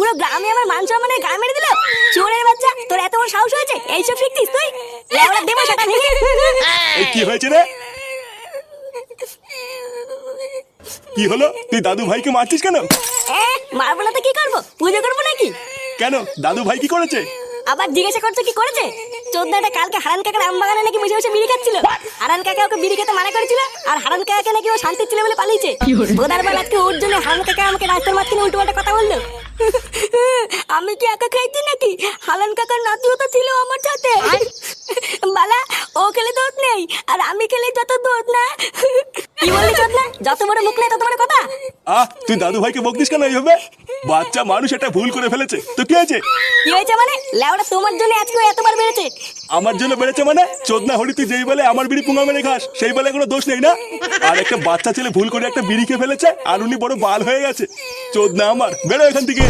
পুরো গ্রামে আমার মান সম্মানের গা মেরে দিল। চোরের বাচ্চা, তোর এত বড় সাহস হয়েছে এইসব শিখছিস তুই? লেওড়া দেবো সেটা ভেঙে। এই কি হয়েছে রে? কি হলো? তুই দাদু ভাইকে মারছিস কেন? মারবো না তো কি করবো? পুজো করবো নাকি? কেন, দাদু ভাই কি করেছে? আবার জিজ্ঞাসা করছো কি করেছে? চোদ্দাটা কালকে হারান কাকার আম বাগানে নাকি বসে বসে বিড়ি খাচ্ছিল। হারান কাকা ওকে বিড়ি খেতে মানা করেছিল, আর হারান কাকাকে নাকি ও শান্তি ছিল বলে পালিয়েছে। বোধার বেলা আজকে ওর জন্য হারান কাকা আমাকে রাস্তার মাঝখানে উল্টো পাল্টা কথা বললো। আমি কি একা খাইছি নাকি? হারান কাকার নাতিও তো ছিল আমার সাথে। বালা, ও খেলে দোষ নেই, আর আমি খেলে যত দোষ না। কি বললি চোদনা? যত বড় মুখ নেই তত বড় কথা। তুই দাদু ভাইকে বকতিস কেন এইভাবে? বাচ্চা মানুষ এটা ভুল করে ফেলেছে, তো কি হয়েছে? কি হয়েছে মানে? লেওড়া তোমার জন্য আজকে এতবার বেড়েছে। আমার জন্য বেড়েছে মানে? চোদনা হলি তুই যেই বলে আমার বিড়ি পুঙ্গা মেরে খাস, সেই বলে কোনো দোষ নেই না? আর একটা বাচ্চা ছেলে ভুল করে একটা বিড়ি খেয়ে ফেলেছে, আর উনি বড় বাল হয়ে গেছে। চোদনা আমার, বেরো এখান থেকে।